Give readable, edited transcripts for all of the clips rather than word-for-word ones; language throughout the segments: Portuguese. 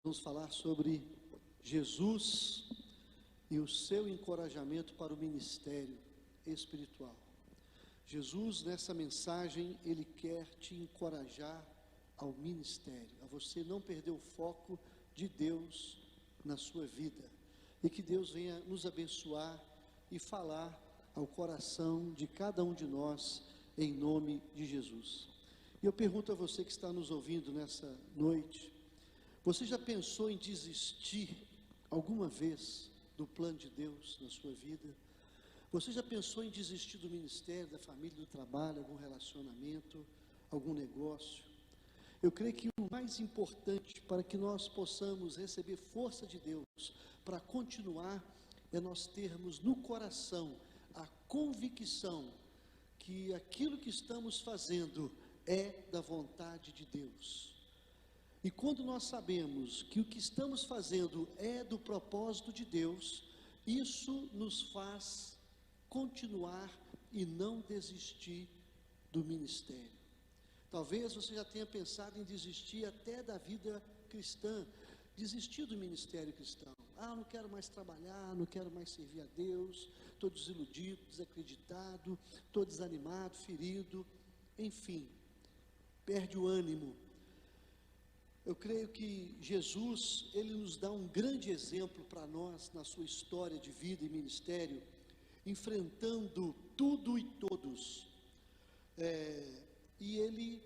Vamos falar sobre Jesus e o seu encorajamento para o ministério espiritual. Jesus, nessa mensagem, ele quer te encorajar ao ministério, a você não perder o foco de Deus na sua vida. E que Deus venha nos abençoar e falar ao coração de cada um de nós, em nome de Jesus. E eu pergunto a você que está nos ouvindo nessa noite: você já pensou em desistir alguma vez do plano de Deus na sua vida? Você já pensou em desistir do ministério, da família, do trabalho, algum relacionamento, algum negócio? Eu creio que o mais importante para que nós possamos receber força de Deus para continuar é nós termos no coração a convicção que aquilo que estamos fazendo é da vontade de Deus. E quando nós sabemos que o que estamos fazendo é do propósito de Deus, isso nos faz continuar e não desistir do ministério. Talvez você já tenha pensado em desistir até da vida cristã, desistir do ministério cristão. Não quero mais trabalhar, não quero mais servir a Deus, estou desiludido, desacreditado, estou desanimado, ferido, enfim, perde o ânimo. Eu creio que Jesus, ele nos dá um grande exemplo para nós na sua história de vida e ministério, enfrentando tudo e todos. E ele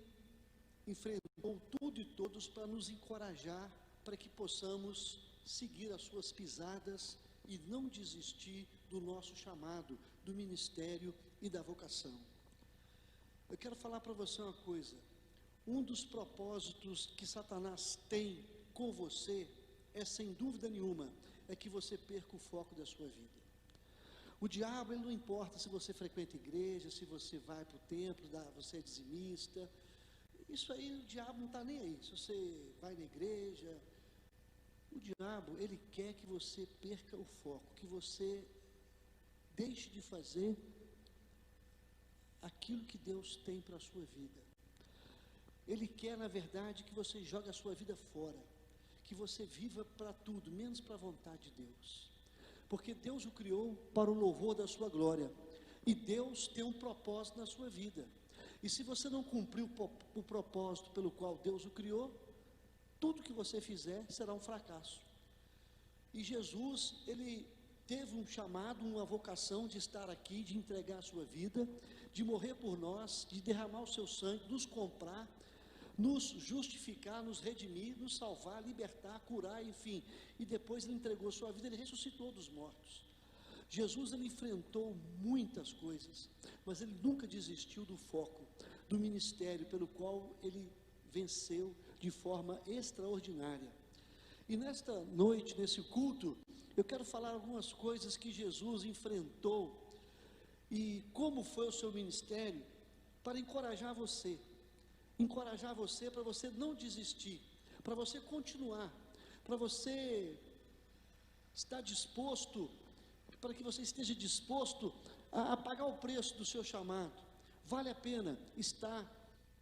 enfrentou tudo e todos para nos encorajar, para que possamos seguir as suas pisadas e não desistir do nosso chamado, do ministério e da vocação. Eu quero falar para você uma coisa: um dos propósitos que Satanás tem com você é, sem dúvida nenhuma, é que você perca o foco da sua vida. O diabo, ele não importa se você frequenta igreja, se você vai para o templo, você é dizimista. Isso aí, o diabo não está nem aí. Se você vai na igreja, o diabo, ele quer que você perca o foco, que você deixe de fazer aquilo que Deus tem para a sua vida. Ele quer, na verdade, que você jogue a sua vida fora, que você viva para tudo, menos para a vontade de Deus. Porque Deus o criou para o louvor da sua glória, e Deus tem um propósito na sua vida. E se você não cumprir o propósito pelo qual Deus o criou, tudo que você fizer será um fracasso. E Jesus, ele teve um chamado, uma vocação de estar aqui, de entregar a sua vida, de morrer por nós, de derramar o seu sangue, nos comprar, nos justificar, nos redimir, nos salvar, libertar, curar, enfim. E depois ele entregou sua vida, ele ressuscitou dos mortos. Jesus, ele enfrentou muitas coisas, mas ele nunca desistiu do foco, do ministério pelo qual ele venceu de forma extraordinária. E nesta noite, nesse culto, eu quero falar algumas coisas que Jesus enfrentou e como foi o seu ministério, para encorajar você para você não desistir, para você continuar, para você estar disposto, para que você esteja disposto a pagar o preço do seu chamado. Vale a pena estar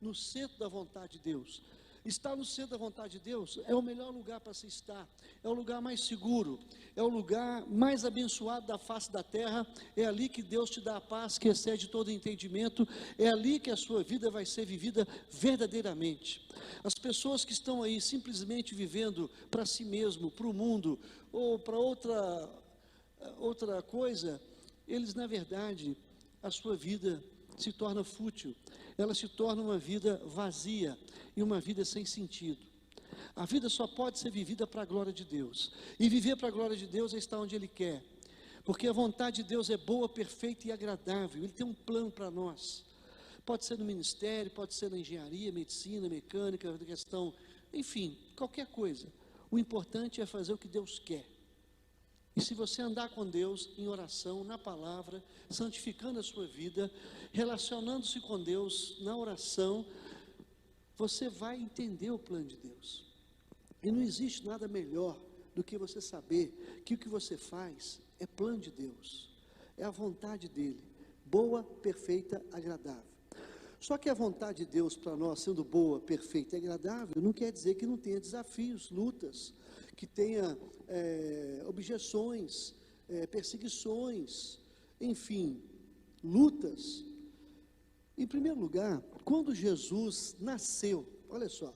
no centro da vontade de Deus. Estar no centro da vontade de Deus é o melhor lugar para se estar, é o lugar mais seguro, é o lugar mais abençoado da face da terra. É ali que Deus te dá a paz que excede todo entendimento, é ali que a sua vida vai ser vivida verdadeiramente. As pessoas que estão aí simplesmente vivendo para si mesmo, para o mundo, ou para outra coisa, eles, na verdade, a sua vida se torna fútil, ela se torna uma vida vazia e uma vida sem sentido. A vida só pode ser vivida para a glória de Deus, e viver para a glória de Deus é estar onde Ele quer, porque a vontade de Deus é boa, perfeita e agradável. Ele tem um plano para nós, pode ser no ministério, pode ser na engenharia, medicina, mecânica, questão, enfim, qualquer coisa. O importante é fazer o que Deus quer. E se você andar com Deus em oração, na palavra, santificando a sua vida, relacionando-se com Deus na oração, você vai entender o plano de Deus. E não existe nada melhor do que você saber que o que você faz é plano de Deus, é a vontade dEle, boa, perfeita, agradável. Só que a vontade de Deus para nós, sendo boa, perfeita e agradável, não quer dizer que não tenha desafios, lutas, que tenha objeções, perseguições, enfim, lutas. Em primeiro lugar, quando Jesus nasceu, olha só,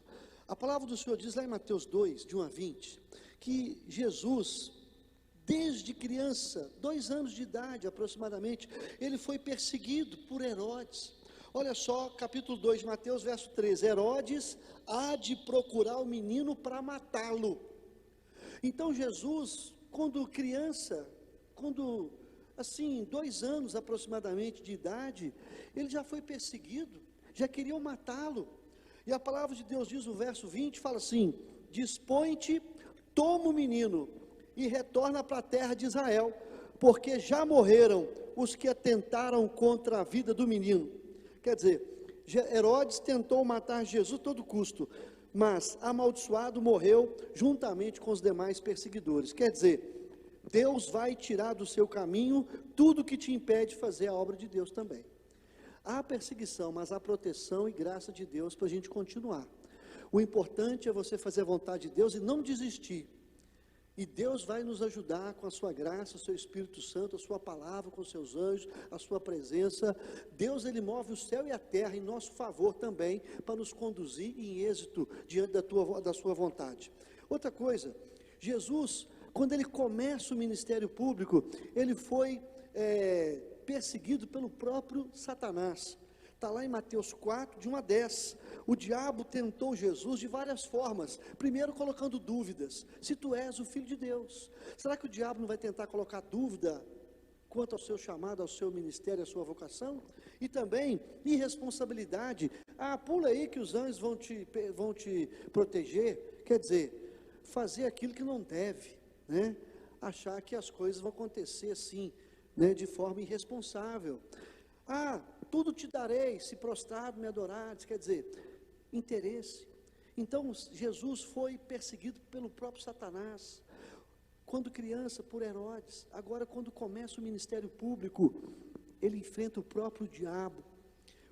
a palavra do Senhor diz lá em Mateus 2, de 1 a 20, que Jesus, desde criança, 2 anos de idade aproximadamente, ele foi perseguido por Herodes. Olha só, capítulo 2 de Mateus, verso 13, Herodes há de procurar o menino para matá-lo. Então Jesus, quando criança, quando assim, 2 anos aproximadamente de idade, ele já foi perseguido, já queriam matá-lo. E a palavra de Deus diz no verso 20, fala assim, dispõe-te, toma o menino e retorna para a terra de Israel, porque já morreram os que atentaram contra a vida do menino. Quer dizer, Herodes tentou matar Jesus a todo custo, mas amaldiçoado morreu juntamente com os demais perseguidores. Quer dizer, Deus vai tirar do seu caminho tudo que te impede de fazer a obra de Deus também. Há perseguição, mas há proteção e graça de Deus para a gente continuar. O importante é você fazer a vontade de Deus e não desistir. E Deus vai nos ajudar com a sua graça, o seu Espírito Santo, a sua palavra, com os seus anjos, a sua presença. Deus, ele move o céu e a terra em nosso favor também, para nos conduzir em êxito diante da sua vontade. Outra coisa, Jesus, quando ele começa o ministério público, ele foi perseguido pelo próprio Satanás. Está lá em Mateus 4, de 1 a 10. O diabo tentou Jesus de várias formas. Primeiro colocando dúvidas. Se tu és o Filho de Deus. Será que o diabo não vai tentar colocar dúvida quanto ao seu chamado, ao seu ministério, à sua vocação? E também irresponsabilidade. Pula aí que os anjos vão te proteger. Quer dizer, fazer aquilo que não deve, né? Achar que as coisas vão acontecer assim, né? De forma irresponsável. Tudo te darei, se prostrado me adorares, quer dizer, interesse. Então, Jesus foi perseguido pelo próprio Satanás, quando criança, por Herodes. Agora, quando começa o ministério público, ele enfrenta o próprio diabo.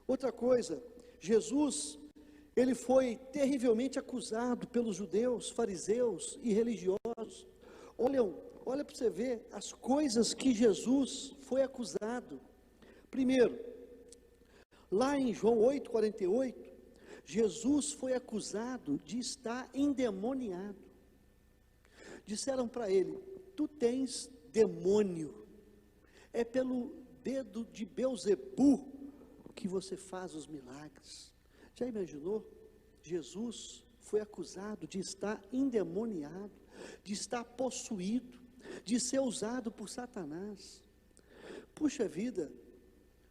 Outra coisa, Jesus, ele foi terrivelmente acusado pelos judeus, fariseus e religiosos. Olha para você ver as coisas que Jesus foi acusado. Primeiro, lá em João 8,48, Jesus foi acusado de estar endemoniado. Disseram para ele, tu tens demônio, é pelo dedo de Belzebu que você faz os milagres. Já imaginou? Jesus foi acusado de estar endemoniado, de estar possuído, de ser usado por Satanás. Puxa vida,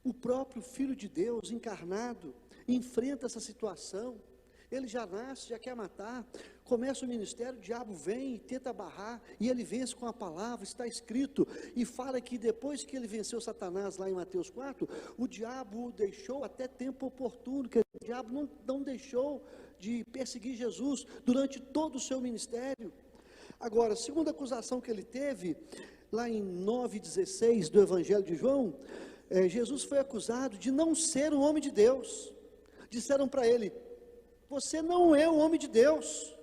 o próprio Filho de Deus encarnado enfrenta essa situação. Ele já nasce, já quer matar, começa o ministério, o diabo vem e tenta barrar, e ele vence com a palavra, está escrito, e fala que depois que ele venceu Satanás lá em Mateus 4, o diabo o deixou até tempo oportuno, que o diabo não deixou de perseguir Jesus durante todo o seu ministério. Agora, a segunda acusação que ele teve, lá em 9,16 do Evangelho de João, Jesus foi acusado de não ser um homem de Deus. Disseram para ele, você não é um homem de Deus,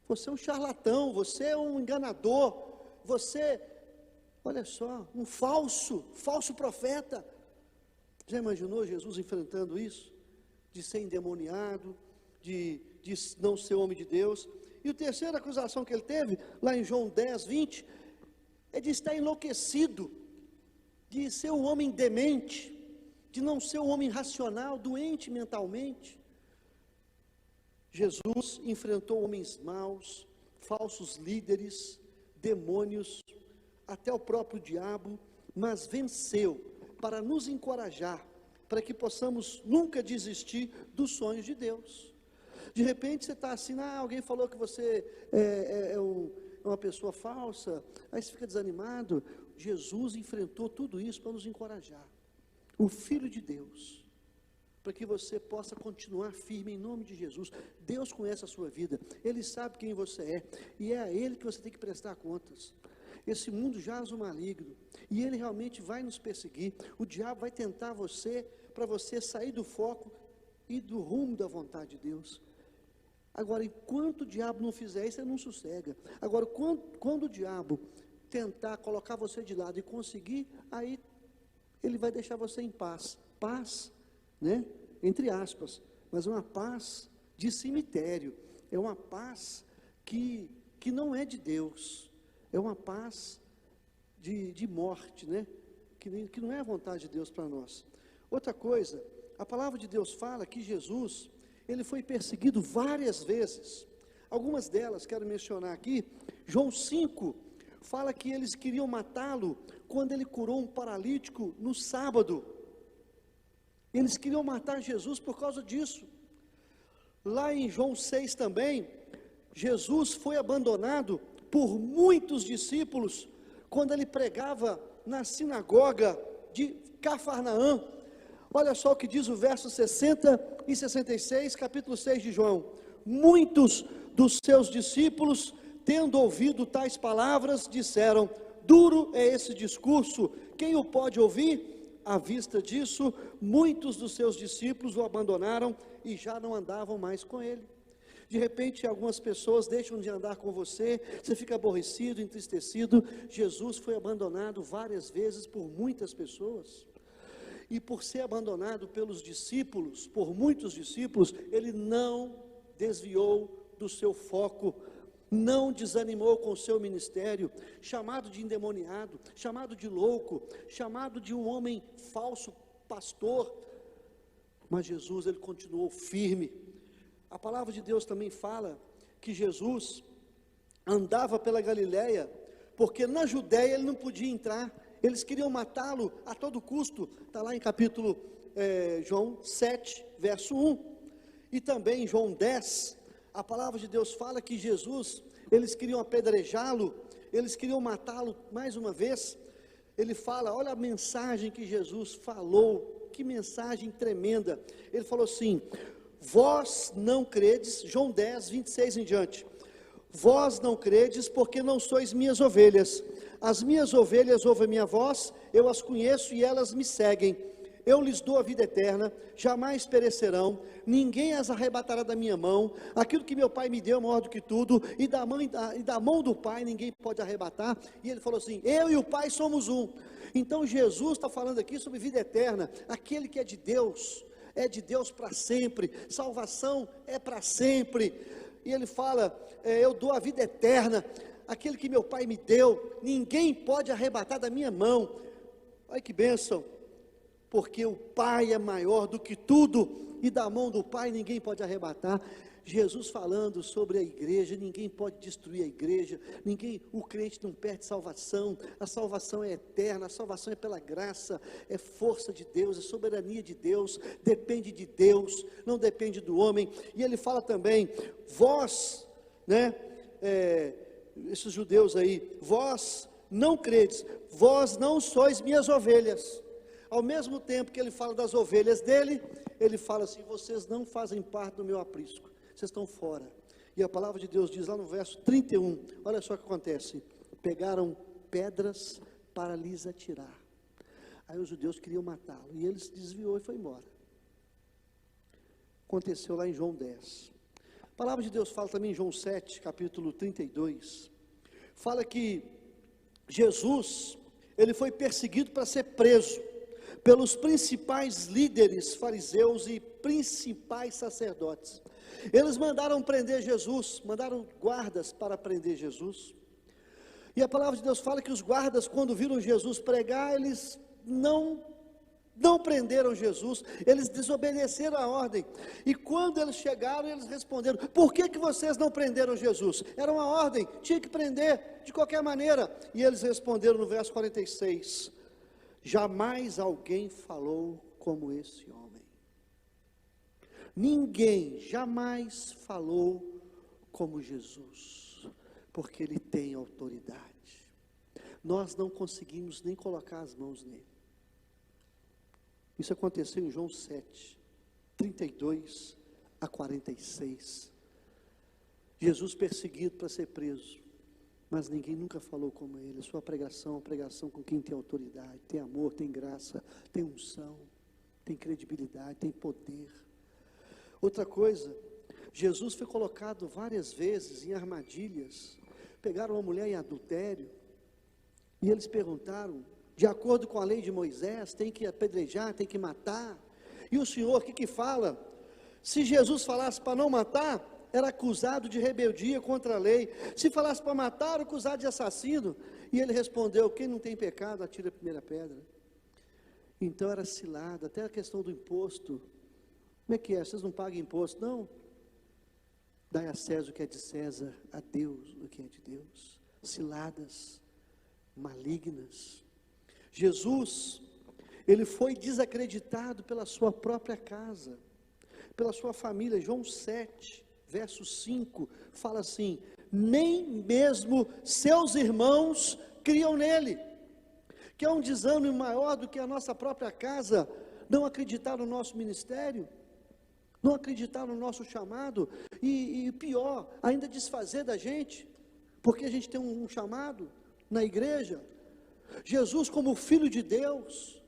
você é um charlatão, você é um enganador, você, olha só, um falso profeta. Já imaginou Jesus enfrentando isso? De ser endemoniado, de não ser homem de Deus. E a terceira acusação que ele teve, lá em João 10, 20, é de estar enlouquecido, de ser um homem demente, de não ser um homem racional, doente mentalmente. Jesus enfrentou homens maus, falsos líderes, demônios, até o próprio diabo, mas venceu para nos encorajar, para que possamos nunca desistir dos sonhos de Deus. De repente você está assim, alguém falou que você é uma pessoa falsa, aí você fica desanimado. Jesus enfrentou tudo isso para nos encorajar. O Filho de Deus, para que você possa continuar firme em nome de Jesus. Deus conhece a sua vida, Ele sabe quem você é, e é a Ele que você tem que prestar contas. Esse mundo jaz o maligno, e ele realmente vai nos perseguir. O diabo vai tentar você para você sair do foco e do rumo da vontade de Deus. Agora, enquanto o diabo não fizer isso, ele não sossega. Agora, quando o diabo tentar colocar você de lado e conseguir, aí ele vai deixar você em paz. Paz, né? Entre aspas, mas uma paz de cemitério. É uma paz que não é de Deus. É uma paz de morte, né? Que não é a vontade de Deus para nós. Outra coisa, a palavra de Deus fala que Jesus, ele foi perseguido várias vezes. Algumas delas quero mencionar aqui. João 5 fala que eles queriam matá-lo quando ele curou um paralítico no sábado. Eles queriam matar Jesus por causa disso. Lá em João 6 também, Jesus foi abandonado por muitos discípulos quando ele pregava na sinagoga de Cafarnaum. Olha só o que diz o verso 60 e 66, capítulo 6 de João. Muitos dos seus discípulos, tendo ouvido tais palavras, disseram: duro é esse discurso, quem o pode ouvir? À vista disso, muitos dos seus discípulos o abandonaram e já não andavam mais com ele. De repente, algumas pessoas deixam de andar com você, você fica aborrecido, entristecido. Jesus foi abandonado várias vezes por muitas pessoas. E por ser abandonado pelos discípulos, por muitos discípulos, ele não desviou do seu foco, não desanimou com o seu ministério, chamado de endemoniado, chamado de louco, chamado de um homem falso pastor, mas Jesus, ele continuou firme. A palavra de Deus também fala que Jesus andava pela Galileia, porque na Judéia ele não podia entrar, eles queriam matá-lo a todo custo. Está lá em capítulo João 7, verso 1, e também em João 10, a palavra de Deus fala que Jesus, eles queriam apedrejá-lo, eles queriam matá-lo mais uma vez. Ele fala, olha a mensagem que Jesus falou, que mensagem tremenda. Ele falou assim: vós não credes, João 10, 26 em diante, vós não credes porque não sois minhas ovelhas, as minhas ovelhas ouvem a minha voz, eu as conheço e elas me seguem, eu lhes dou a vida eterna, jamais perecerão, ninguém as arrebatará da minha mão, aquilo que meu Pai me deu é maior do que tudo, e da mão do Pai ninguém pode arrebatar. E ele falou assim: eu e o Pai somos um. Então Jesus está falando aqui sobre vida eterna, aquele que é de Deus para sempre, salvação é para sempre. E ele fala, eu dou a vida eterna, aquele que meu Pai me deu, ninguém pode arrebatar da minha mão. Olha que bênção, porque o Pai é maior do que tudo, e da mão do Pai ninguém pode arrebatar. Jesus falando sobre a igreja, ninguém pode destruir a igreja, o crente não perde salvação, a salvação é eterna, a salvação é pela graça, é força de Deus, é soberania de Deus, depende de Deus, não depende do homem. E ele fala também, vós, né, esses judeus aí, vós não credes, vós não sois minhas ovelhas. Ao mesmo tempo que ele fala das ovelhas dele, ele fala assim: vocês não fazem parte do meu aprisco, vocês estão fora. E a palavra de Deus diz lá no verso 31, olha só o que acontece: pegaram pedras para lhes atirar. Aí os judeus queriam matá-lo, e ele se desviou e foi embora. Aconteceu lá em João 10. A palavra de Deus fala também em João 7, capítulo 32, fala que Jesus, ele foi perseguido para ser preso pelos principais líderes fariseus e principais sacerdotes. Eles mandaram prender Jesus, mandaram guardas para prender Jesus. E a palavra de Deus fala que os guardas, quando viram Jesus pregar, eles não prenderam Jesus, eles desobedeceram a ordem. E quando eles chegaram, eles responderam: por que vocês não prenderam Jesus? Era uma ordem, tinha que prender de qualquer maneira. E eles responderam no verso 46: jamais alguém falou como esse homem. Ninguém jamais falou como Jesus, porque ele tem autoridade. Nós não conseguimos nem colocar as mãos nele. Isso aconteceu em João 7, 32 a 46. Jesus perseguido para ser preso, mas ninguém nunca falou como ele. Sua pregação é uma pregação com quem tem autoridade, tem amor, tem graça, tem unção, tem credibilidade, tem poder. Outra coisa, Jesus foi colocado várias vezes em armadilhas. Pegaram uma mulher em adultério e eles perguntaram, de acordo com a lei de Moisés, tem que apedrejar, tem que matar. E o Senhor, o que fala? Se Jesus falasse para não matar, era acusado de rebeldia contra a lei. Se falasse para matar, era acusado de assassino. E ele respondeu, quem não tem pecado, atira a primeira pedra. Então era cilada, até a questão do imposto. Como é que é? Vocês não pagam imposto? Não. Dai a César o que é de César, a Deus o que é de Deus. Ciladas, malignas. Jesus, ele foi desacreditado pela sua própria casa, pela sua família. João 7, verso 5, fala assim, nem mesmo seus irmãos criam nele, que é um desânimo maior do que a nossa própria casa, não acreditar no nosso ministério, não acreditar no nosso chamado, e pior, ainda desfazer da gente, porque a gente tem um chamado na igreja. Jesus, como filho de Deus,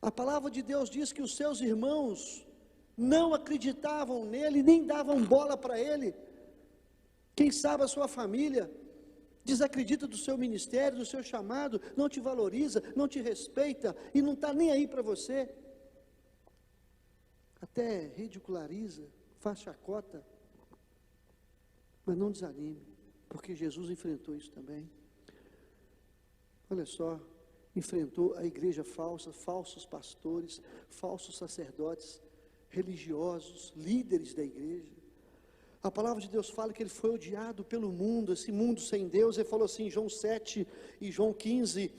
a palavra de Deus diz que os seus irmãos não acreditavam nele, nem davam bola para ele. Quem sabe a sua família desacredita do seu ministério, do seu chamado, não te valoriza, não te respeita e não está nem aí para você, até ridiculariza, faz chacota, mas não desanime, porque Jesus enfrentou isso também. Olha só, enfrentou a igreja falsa, falsos pastores, falsos sacerdotes, religiosos, líderes da igreja. A palavra de Deus fala que ele foi odiado pelo mundo, esse mundo sem Deus. Ele falou assim, João 7 e João 15,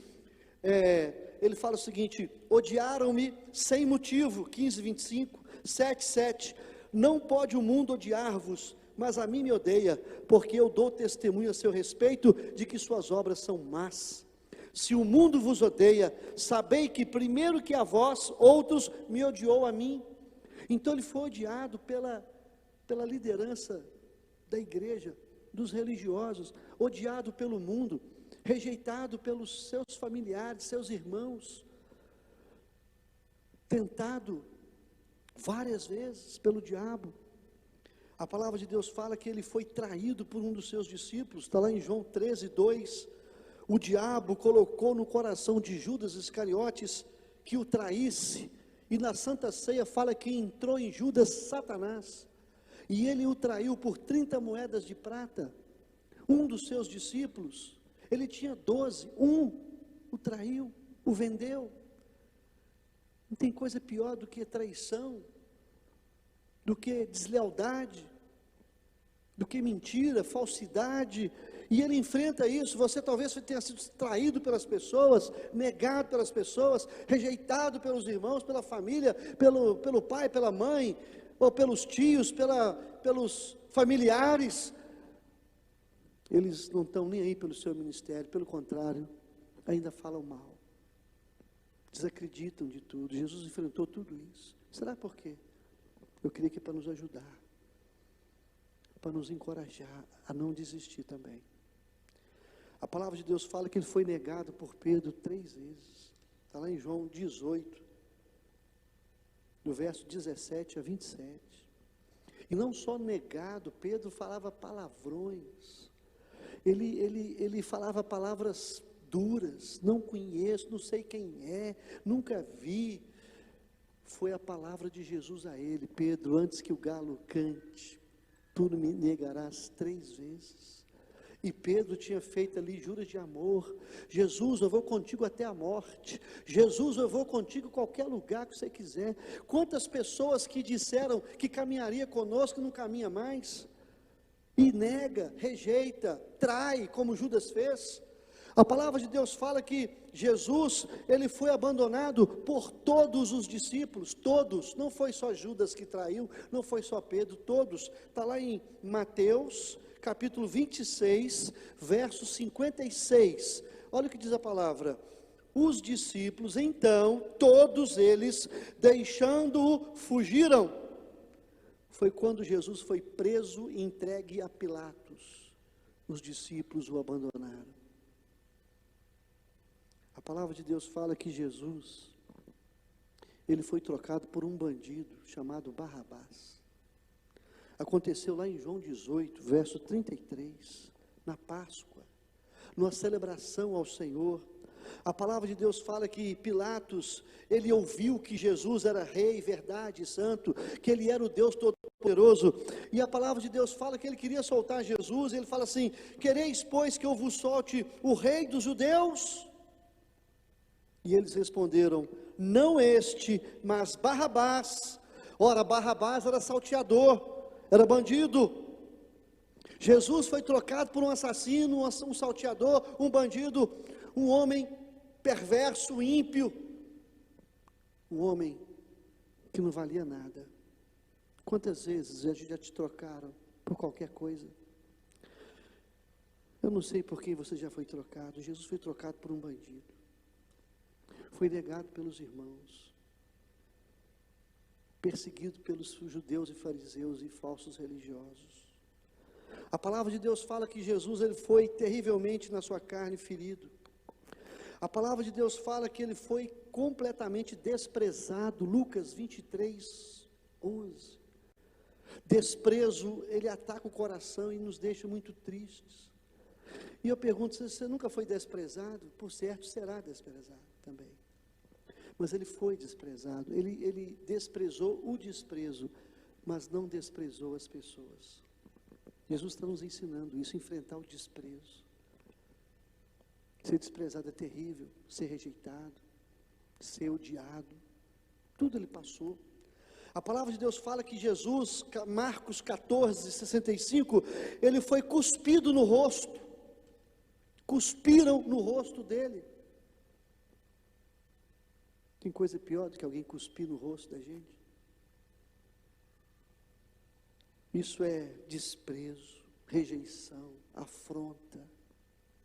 ele fala o seguinte, odiaram-me sem motivo, 15, 25, 7, 7, não pode o mundo odiar-vos, mas a mim me odeia, porque eu dou testemunho a seu respeito, de que suas obras são más. Se o mundo vos odeia, sabei que primeiro que a vós, outros me odiou a mim. Então ele foi odiado pela liderança da igreja, dos religiosos, odiado pelo mundo, rejeitado pelos seus familiares, seus irmãos, tentado várias vezes pelo diabo. A palavra de Deus fala que ele foi traído por um dos seus discípulos, está lá em João 13, 2, o diabo colocou no coração de Judas Iscariotes que o traísse, e na Santa Ceia fala que entrou em Judas Satanás, e ele o traiu por 30 moedas de prata. Um dos seus discípulos, ele tinha 12, o traiu, o vendeu. Não tem coisa pior do que traição, do que deslealdade, do que mentira, falsidade, e ele enfrenta isso. Você talvez tenha sido traído pelas pessoas, negado pelas pessoas, rejeitado pelos irmãos, pela família, pelo pai, pela mãe, ou pelos tios, pelos familiares. Eles não estão nem aí pelo seu ministério, pelo contrário, ainda falam mal, desacreditam de tudo. Jesus enfrentou tudo isso. Será por quê? Eu creio que é para nos ajudar, para nos encorajar a não desistir também. A palavra de Deus fala que ele foi negado por Pedro 3 vezes, está lá em João 18, do verso 17 a 27, e não só negado, Pedro falava palavrões, ele falava palavras duras, não conheço, não sei quem é, nunca vi. Foi a palavra de Jesus a ele, Pedro, antes que o galo cante, tu me negarás 3 vezes. E Pedro tinha feito ali juras de amor. Jesus, eu vou contigo até a morte. Jesus, eu vou contigo em qualquer lugar que você quiser. Quantas pessoas que disseram que caminharia conosco, não caminha mais, e nega, rejeita, trai, como Judas fez. A palavra de Deus fala que Jesus, ele foi abandonado por todos os discípulos, todos, não foi só Judas que traiu, não foi só Pedro, todos. Está lá em Mateus, capítulo 26, verso 56, olha o que diz a palavra: os discípulos, então, todos eles, deixando-o, fugiram. Foi quando Jesus foi preso e entregue a Pilatos, os discípulos o abandonaram. A palavra de Deus fala que Jesus, ele foi trocado por um bandido chamado Barrabás. Aconteceu lá em João 18, verso 33, na Páscoa, numa celebração ao Senhor. A palavra de Deus fala que Pilatos, ele ouviu que Jesus era rei, verdade e santo, que ele era o Deus Todo-Poderoso, e a palavra de Deus fala que ele queria soltar Jesus. Ele fala assim: quereis, pois, que eu vos solte o rei dos judeus? E eles responderam: não este, mas Barrabás. Ora, Barrabás era salteador, era bandido. Jesus foi trocado por um assassino, um salteador, um bandido, um homem perverso, ímpio, um homem que não valia nada. Quantas vezes a gente já te trocaram por qualquer coisa? Eu não sei por quem você já foi trocado. Jesus foi trocado por um bandido, foi negado pelos irmãos, perseguido pelos judeus e fariseus e falsos religiosos. A palavra de Deus fala que Jesus, ele foi terrivelmente na sua carne ferido. A palavra de Deus fala que ele foi completamente desprezado. Lucas 23, 11. Desprezo, ele ataca o coração e nos deixa muito tristes. E eu pergunto, se você nunca foi desprezado, por certo será desprezado também. Mas ele foi desprezado, ele desprezou o desprezo, mas não desprezou as pessoas. Jesus está nos ensinando isso, enfrentar o desprezo. Ser desprezado é terrível, ser rejeitado, ser odiado, tudo ele passou. A palavra de Deus fala que Jesus, Marcos 14, 65, ele foi cuspido no rosto, cuspiram no rosto dele. Tem coisa pior do que alguém cuspir no rosto da gente? Isso é desprezo, rejeição, afronta,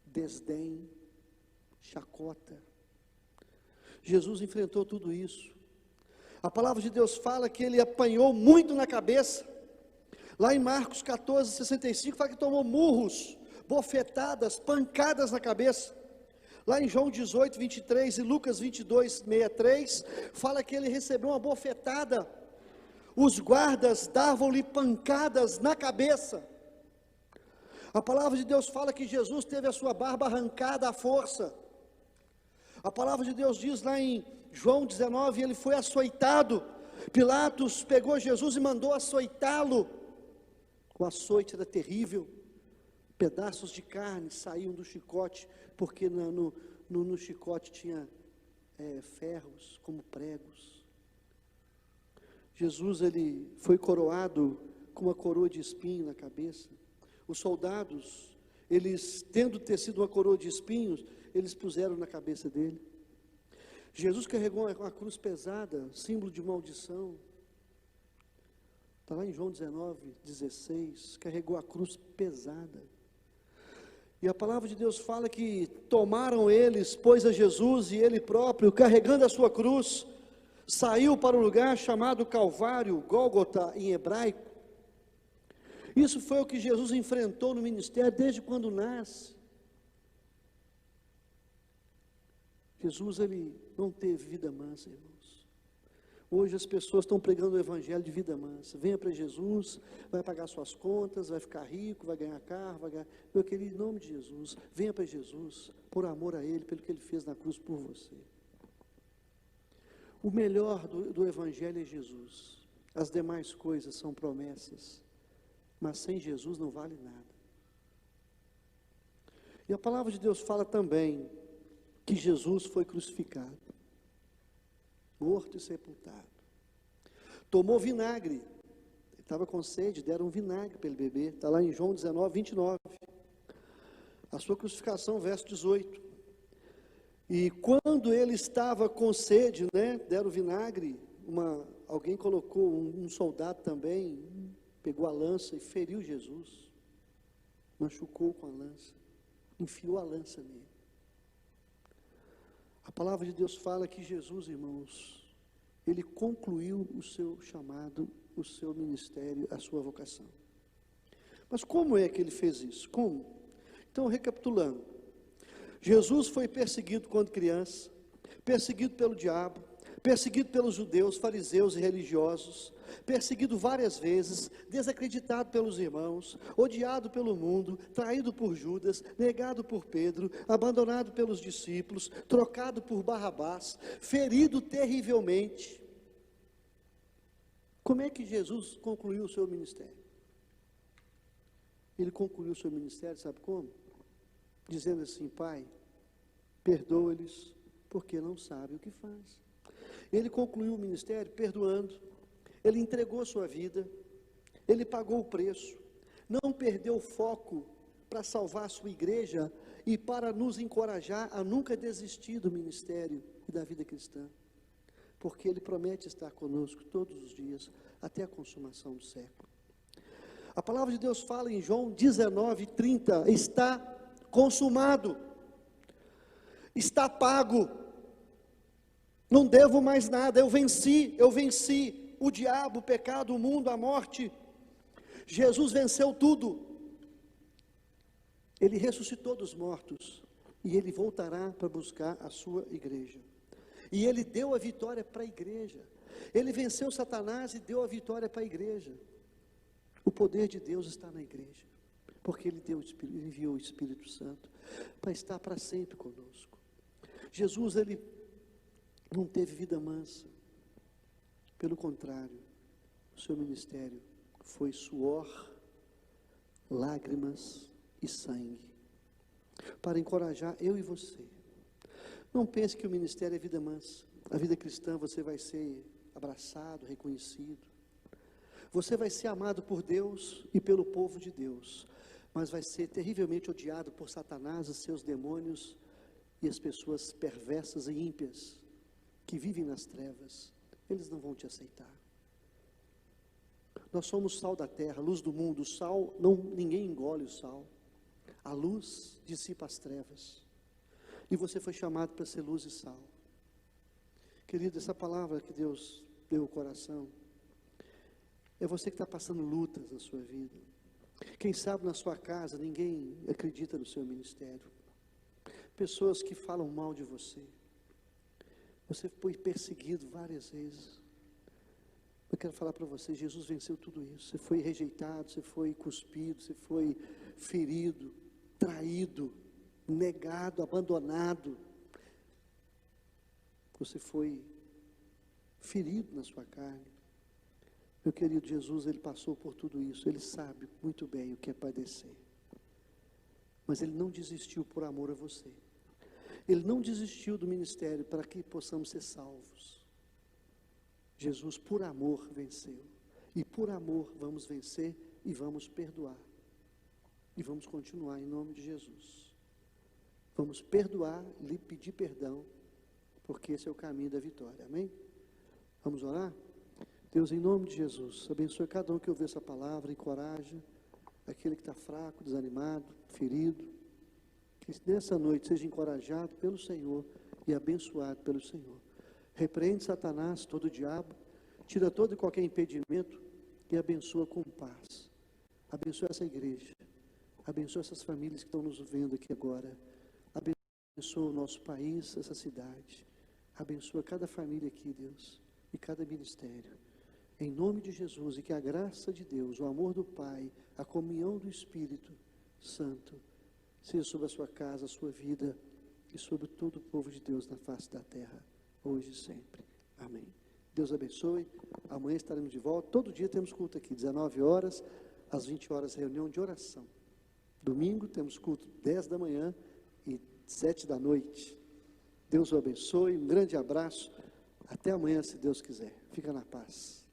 desdém, chacota. Jesus enfrentou tudo isso. A palavra de Deus fala que ele apanhou muito na cabeça. Lá em Marcos 14, 65, fala que tomou murros, bofetadas, pancadas na cabeça. Lá em João 18, 23 e Lucas 22, 63, fala que ele recebeu uma bofetada. Os guardas davam-lhe pancadas na cabeça. A palavra de Deus fala que Jesus teve a sua barba arrancada à força. A palavra de Deus diz lá em João 19, ele foi açoitado. Pilatos pegou Jesus e mandou açoitá-lo. O açoite era terrível. Pedaços de carne saíam do chicote, porque no chicote tinha ferros como pregos. Jesus, ele foi coroado com uma coroa de espinho na cabeça. Os soldados, eles, tendo tecido uma coroa de espinhos, eles puseram na cabeça dele. Jesus carregou uma cruz pesada, símbolo de maldição. Está lá em João 19, 16, carregou a cruz pesada. E a palavra de Deus fala que tomaram eles, pôs a Jesus, e ele próprio, carregando a sua cruz, saiu para o lugar chamado Calvário, Gólgota em hebraico. Isso foi o que Jesus enfrentou no ministério desde quando nasce. Jesus, ele não teve vida mansa, irmãos. Hoje as pessoas estão pregando o evangelho de vida mansa. Venha para Jesus, vai pagar suas contas, vai ficar rico, vai ganhar carro, vai ganhar... Meu querido, em nome de Jesus, venha para Jesus, por amor a Ele, pelo que Ele fez na cruz por você. O melhor do evangelho é Jesus. As demais coisas são promessas, mas sem Jesus não vale nada. E a palavra de Deus fala também que Jesus foi crucificado, morto e sepultado. Tomou vinagre, ele estava com sede, deram um vinagre para ele beber, está lá em João 19, 29. A sua crucificação, verso 18. E quando ele estava com sede, deram vinagre, alguém colocou, um soldado também, pegou a lança e feriu Jesus, machucou com a lança, enfiou a lança nele. A palavra de Deus fala que Jesus, irmãos, ele concluiu o seu chamado, o seu ministério, a sua vocação. Mas como é que ele fez isso? Como? Então, recapitulando, Jesus foi perseguido quando criança, perseguido pelo diabo, perseguido pelos judeus, fariseus e religiosos, perseguido várias vezes, desacreditado pelos irmãos, odiado pelo mundo, traído por Judas, negado por Pedro, abandonado pelos discípulos, trocado por Barrabás, ferido terrivelmente. Como é que Jesus concluiu o seu ministério? Ele concluiu o seu ministério, sabe como? Dizendo assim: Pai, perdoa-lhes, porque não sabem o que faz. Ele concluiu o ministério perdoando, ele entregou sua vida, ele pagou o preço, não perdeu o foco para salvar a sua igreja e para nos encorajar a nunca desistir do ministério e da vida cristã, porque ele promete estar conosco todos os dias, até a consumação do século. A palavra de Deus fala em João 19:30, está consumado, está pago, não devo mais nada, eu venci o diabo, o pecado, o mundo, a morte. Jesus venceu tudo, ele ressuscitou dos mortos, e ele voltará para buscar a sua igreja, e ele deu a vitória para a igreja, ele venceu Satanás e deu a vitória para a igreja. O poder de Deus está na igreja, porque ele enviou o Espírito Santo para estar para sempre conosco. Jesus, ele não teve vida mansa, pelo contrário, o seu ministério foi suor, lágrimas e sangue, para encorajar eu e você. Não pense que o ministério é vida mansa. A vida cristã você vai ser abraçado, reconhecido, você vai ser amado por Deus e pelo povo de Deus, mas vai ser terrivelmente odiado por Satanás, os seus demônios e as pessoas perversas e ímpias que vivem nas trevas. Eles não vão te aceitar. Nós somos sal da terra, luz do mundo. O sal, ninguém engole o sal. A luz dissipa as trevas, e você foi chamado para ser luz e sal. Querido, essa palavra que Deus deu ao coração, é você que está passando lutas na sua vida. Quem sabe na sua casa ninguém acredita no seu ministério, pessoas que falam mal de você, você foi perseguido várias vezes. Eu quero falar para você, Jesus venceu tudo isso. Você foi rejeitado, você foi cuspido, você foi ferido, traído, negado, abandonado. Você foi ferido na sua carne. Meu querido, Jesus, ele passou por tudo isso. Ele sabe muito bem o que é padecer. Mas ele não desistiu por amor a você. Ele não desistiu do ministério para que possamos ser salvos. Jesus, por amor, venceu. E por amor vamos vencer e vamos perdoar. E vamos continuar em nome de Jesus. Vamos perdoar, lhe pedir perdão, porque esse é o caminho da vitória. Amém? Vamos orar? Deus, em nome de Jesus, abençoe cada um que ouviu essa palavra, encoraja aquele que está fraco, desanimado, ferido. Que nessa noite seja encorajado pelo Senhor e abençoado pelo Senhor. Repreende Satanás, todo o diabo, tira todo e qualquer impedimento e abençoa com paz. Abençoa essa igreja, abençoa essas famílias que estão nos vendo aqui agora, abençoa o nosso país, essa cidade, abençoa cada família aqui, Deus, e cada ministério. Em nome de Jesus, e que a graça de Deus, o amor do Pai, a comunhão do Espírito Santo, seja sobre a sua casa, a sua vida, e sobre todo o povo de Deus na face da terra, hoje e sempre. Amém. Deus abençoe. Amanhã estaremos de volta. Todo dia temos culto aqui, 19 horas, às 20 horas, reunião de oração. Domingo temos culto 10 da manhã e 7 da noite. Deus o abençoe. Um grande abraço. Até amanhã, se Deus quiser. Fica na paz.